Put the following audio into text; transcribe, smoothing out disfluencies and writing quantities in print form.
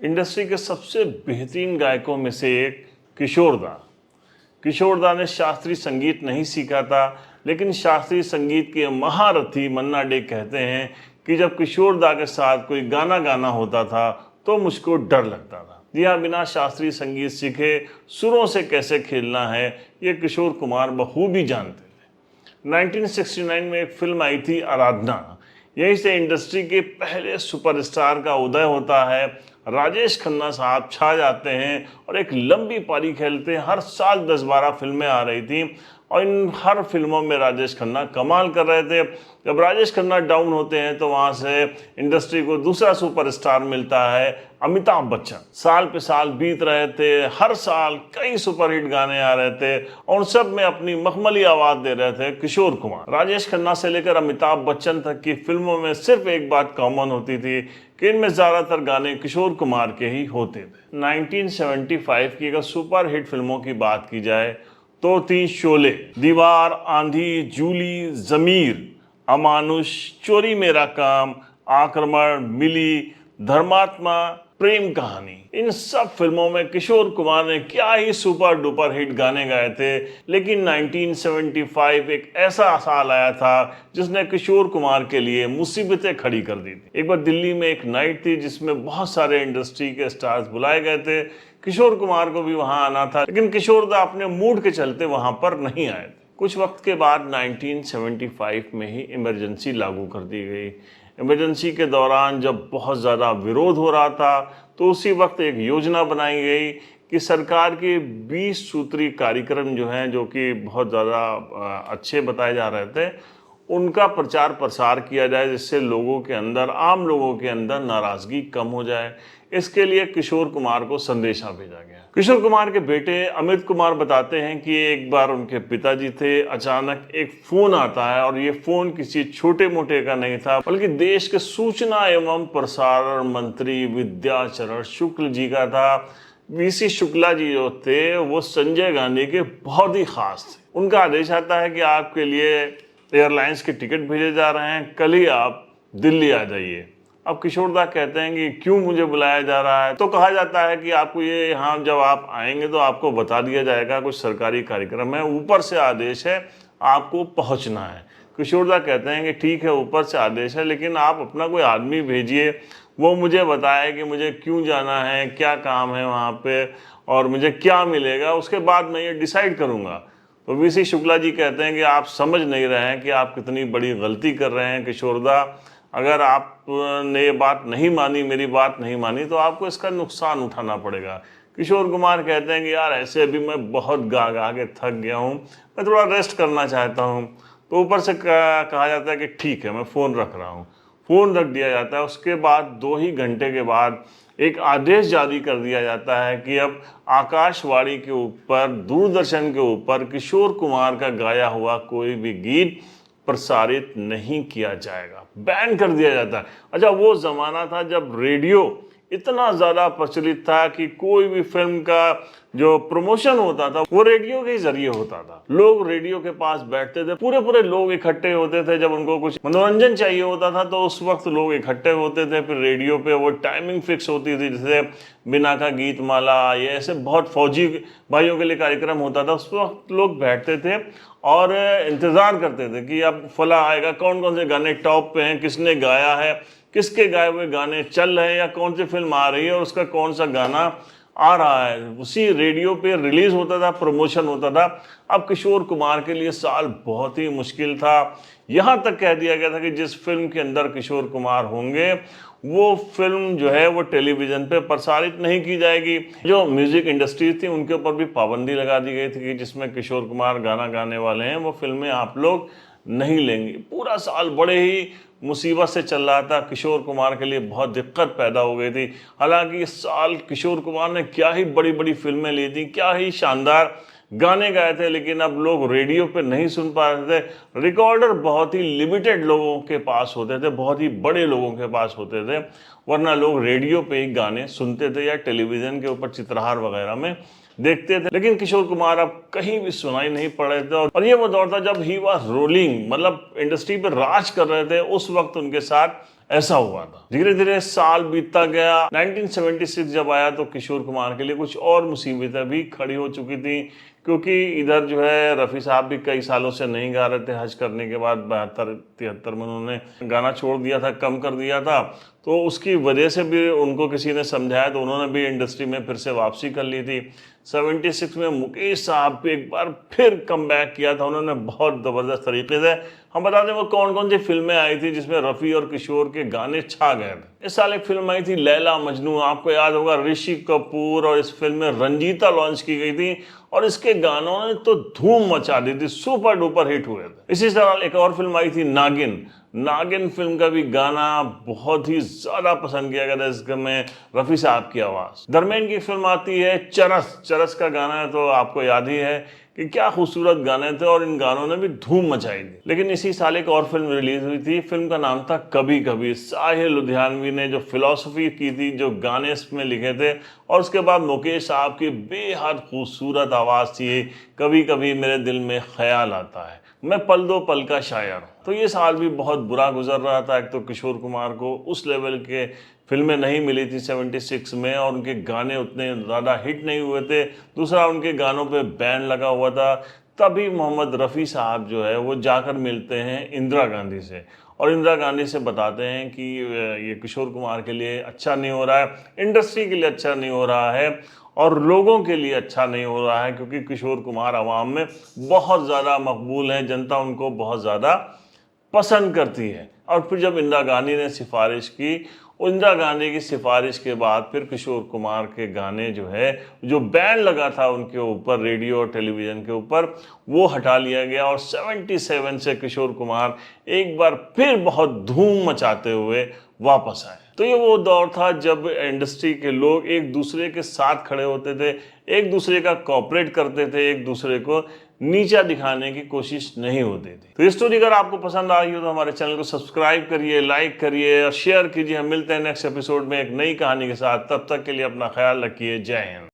Industry के सबसे बेहतरीन गायकों में से एक किशोर दा। किशोर दा ने शास्त्रीय संगीत नहीं सीखा था, लेकिन शास्त्रीय संगीत के महारथी मन्ना डे कहते हैं कि जब किशोर दा के साथ कोई गाना गाना होता था तो मुझको डर लगता था। जी हाँ, बिना शास्त्रीय संगीत सीखे सुरों से कैसे खेलना है ये किशोर कुमार बखूबी जानते थे। 1969 में एक फिल्म आई थी आराधना। यहीं से इंडस्ट्री के पहले सुपरस्टार का उदय होता है। राजेश खन्ना साहब छा जाते हैं और एक लंबी पारी खेलते हैं। हर साल 10-12 फिल्में आ रही थी और इन हर फिल्मों में राजेश खन्ना कमाल कर रहे थे। जब राजेश खन्ना डाउन होते हैं तो वहाँ से इंडस्ट्री को दूसरा सुपरस्टार मिलता है, अमिताभ बच्चन। साल पे साल बीत रहे थे, हर साल कई सुपरहिट गाने आ रहे थे और उन सब में अपनी मखमली आवाज़ दे रहे थे किशोर कुमार। राजेश खन्ना से लेकर अमिताभ बच्चन तक की फिल्मों में सिर्फ एक बात कॉमन होती थी कि इनमें ज़्यादातर गाने किशोर कुमार के ही होते थे। 1975 की अगर सुपर हिट फिल्मों की बात की जाए तो थी शोले, दीवार, आंधी, जूली, जमीर, अमानुष, चोरी मेरा काम, आक्रमण, मिली, धर्मात्मा, प्रेम कहानी। इन सब फिल्मों में किशोर कुमार ने क्या ही सुपर डुपर हिट गाने गाए थे। लेकिन 1975 एक ऐसा साल आया था जिसने किशोर कुमार के लिए मुसीबतें खड़ी कर दी थी। एक बार दिल्ली में एक नाइट थी जिसमें बहुत सारे इंडस्ट्री के स्टार्स बुलाए गए थे। किशोर कुमार को भी वहां आना था, लेकिन किशोर दा अपने मूड के चलते वहां पर नहीं आए थे। कुछ वक्त के बाद 1975 में ही इमरजेंसी लागू कर दी गई। इमरजेंसी के दौरान जब बहुत ज़्यादा विरोध हो रहा था तो उसी वक्त एक योजना बनाई गई कि सरकार के 20 सूत्री कार्यक्रम जो हैं, जो कि बहुत ज़्यादा अच्छे बताए जा रहे थे, उनका प्रचार प्रसार किया जाए जिससे लोगों के अंदर, आम लोगों के अंदर नाराज़गी कम हो जाए। इसके लिए किशोर कुमार को संदेशा भेजा गया। किशोर कुमार के बेटे अमित कुमार बताते हैं कि एक बार उनके पिताजी थे, अचानक एक फ़ोन आता है और ये फ़ोन किसी छोटे मोटे का नहीं था, बल्कि देश के सूचना एवं प्रसारण मंत्री विद्याचरण शुक्ल जी का था। वीसी शुक्ला जी जो थे वो संजय गांधी के बहुत ही खास थे। उनका आदेश आता है कि आपके लिए एयरलाइंस के टिकट भेजे जा रहे हैं, कल ही आप दिल्ली आ जाइए। अब किशोर दा कहते हैं कि क्यों मुझे बुलाया जा रहा है? तो कहा जाता है कि आपको ये यहाँ जब आप आएंगे तो आपको बता दिया जाएगा कुछ सरकारी कार्यक्रम है, ऊपर से आदेश है, आपको पहुँचना है। किशोर दा कहते हैं कि ठीक है, ऊपर से आदेश है, लेकिन आप अपना कोई आदमी भेजिए, वो मुझे बताए कि मुझे क्यों जाना है, क्या काम है वहाँ पे और मुझे क्या मिलेगा, उसके बाद मैं ये डिसाइड करूँगा। तो वीसी शुक्ला जी कहते हैं कि आप समझ नहीं रहे हैं कि आप कितनी बड़ी गलती कर रहे हैं किशोर दा। अगर आपने ये बात नहीं मानी, मेरी बात नहीं मानी, तो आपको इसका नुकसान उठाना पड़ेगा। किशोर कुमार कहते हैं कि यार ऐसे अभी मैं बहुत गा गा के थक गया हूँ, मैं थोड़ा रेस्ट करना चाहता हूँ। तो ऊपर से कहा जाता है कि ठीक है, मैं फ़ोन रख रहा हूँ। फ़ोन रख दिया जाता है। उसके बाद 2 ही घंटे के बाद एक आदेश जारी कर दिया जाता है कि अब आकाशवाणी के ऊपर, दूरदर्शन के ऊपर किशोर कुमार का गाया हुआ कोई भी गीत प्रसारित नहीं किया जाएगा, बैन कर दिया जाता है। अच्छा, वो ज़माना था जब रेडियो इतना ज़्यादा प्रचलित था कि कोई भी फिल्म का जो प्रमोशन होता था वो रेडियो के जरिए होता था। लोग रेडियो के पास बैठते थे, पूरे पूरे लोग इकट्ठे होते थे। जब उनको कुछ मनोरंजन चाहिए होता था तो उस वक्त लोग इकट्ठे होते थे। फिर रेडियो पे वो टाइमिंग फिक्स होती थी, जैसे बिना का गीत माला, ये ऐसे बहुत फौजी भाइयों के लिए कार्यक्रम होता था। उस वक्त लोग बैठते थे और इंतज़ार करते थे कि अब फला आएगा, कौन कौन से गाने टॉप पे हैं, किसने गाया है, किसके गाए हुए गाने चल रहे हैं या कौन सी फिल्म आ रही है और उसका कौन सा गाना आ रहा है। उसी रेडियो पे रिलीज होता था, प्रमोशन होता था। अब किशोर कुमार के लिए साल बहुत ही मुश्किल था। यहाँ तक कह दिया गया था कि जिस फिल्म के अंदर किशोर कुमार होंगे वो फिल्म जो है वो टेलीविज़न पे प्रसारित नहीं की जाएगी। जो म्यूज़िक इंडस्ट्री थी उनके ऊपर भी पाबंदी लगा दी गई थी कि जिसमें किशोर कुमार गाना गाने वाले हैं वो फिल्में आप लोग नहीं लेंगे। पूरा साल बड़े ही मुसीबत से चल रहा था। किशोर कुमार के लिए बहुत दिक्कत पैदा हो गई थी। हालांकि इस साल किशोर कुमार ने क्या ही बड़ी बड़ी फिल्में ली थी, क्या ही शानदार गाने गाए थे, लेकिन अब लोग रेडियो पे नहीं सुन पा रहे थे। रिकॉर्डर बहुत ही लिमिटेड लोगों के पास होते थे, बहुत ही बड़े लोगों के पास होते थे, वरना लोग रेडियो पे ही गाने सुनते थे या टेलीविज़न के ऊपर चित्रहार वगैरह में देखते थे। लेकिन किशोर कुमार अब कहीं भी सुनाई नहीं पड़ रहे थे और ये वो दौर था जब ही वाज रोलिंग, मतलब इंडस्ट्री पर राज कर रहे थे। उस वक्त उनके साथ ऐसा हुआ था। धीरे धीरे साल बीतता गया। 1976 जब आया तो किशोर कुमार के लिए कुछ और मुसीबतें भी खड़ी हो चुकी थी, क्योंकि इधर जो है रफ़ी साहब भी कई सालों से नहीं गा रहे थे। हज करने के बाद 72-73 में उन्होंने गाना छोड़ दिया था, कम कर दिया था। तो उसकी वजह से भी उनको किसी ने समझाया तो उन्होंने भी इंडस्ट्री में फिर से वापसी कर ली थी। 76 में मुकेश साहब भी एक बार फिर कम बैक किया था उन्होंने, बहुत ज़बरदस्त तरीके से। हम बता दें वो कौन कौन सी फिल्में आई थी जिसमें रफ़ी और किशोर के गाने छा गए थे। इस साल एक फिल्म आई थी लैला मजनू, आपको याद होगा ऋषि कपूर, और इस फिल्म में रंजीता लॉन्च की गई थी और इसके गानों ने तो धूम मचा दी थी, सुपर डुपर हिट हुए थे। इसी तरह एक और फिल्म आई थी नागिन। नागिन फिल्म का भी गाना बहुत ही ज्यादा पसंद किया गया था, इसमें रफ़ी साहब की आवाज। दरमियान की फिल्म आती है चरस। चरस का गाना है तो आपको याद ही है कि क्या खूबसूरत गाने थे और इन गानों ने भी धूम मचाई थी। लेकिन इसी साल एक और फिल्म रिलीज हुई थी, फिल्म का नाम था कभी कभी। साहिल लुधियानवी ने जो फिलॉसफी की थी, जो गाने इसमें लिखे थे, और उसके बाद मुकेश साहब की बेहद खूबसूरत आवाज़ थी, कभी कभी मेरे दिल में ख्याल आता है, मैं पल दो पल का शायर। तो ये साल भी बहुत बुरा गुजर रहा था। एक तो किशोर कुमार को उस लेवल के फिल्में नहीं मिली थी 76 में, और उनके गाने उतने ज़्यादा हिट नहीं हुए थे। दूसरा, उनके गानों पे बैन लगा हुआ था। तभी मोहम्मद रफ़ी साहब जो है वो जाकर मिलते हैं इंदिरा गांधी से, और इंदिरा गांधी से बताते हैं कि ये किशोर कुमार के लिए अच्छा नहीं हो रहा है, इंडस्ट्री के लिए अच्छा नहीं हो रहा है, और लोगों के लिए अच्छा नहीं हो रहा है, क्योंकि किशोर कुमार आवाम में बहुत ज़्यादा मकबूल हैं, जनता उनको बहुत ज़्यादा पसंद करती है। और फिर जब इंदिरा गांधी ने सिफारिश की, इंदिरा गांधी की सिफारिश के बाद फिर किशोर कुमार के गाने जो है, जो बैन लगा था उनके ऊपर रेडियो और टेलीविज़न के ऊपर, वो हटा लिया गया, और 77 से किशोर कुमार एक बार फिर बहुत धूम मचाते हुए वापस आए। तो ये वो दौर था जब इंडस्ट्री के लोग एक दूसरे के साथ खड़े होते थे, एक दूसरे का कोऑपरेट करते थे, एक दूसरे को नीचा दिखाने की कोशिश नहीं होती थी। तो ये स्टोरी अगर आपको पसंद आई हो तो हमारे चैनल को सब्सक्राइब करिए, लाइक करिए और शेयर कीजिए। हम मिलते हैं नेक्स्ट एपिसोड में एक नई कहानी के साथ। तब तक के लिए अपना ख्याल रखिए। जय हिंद।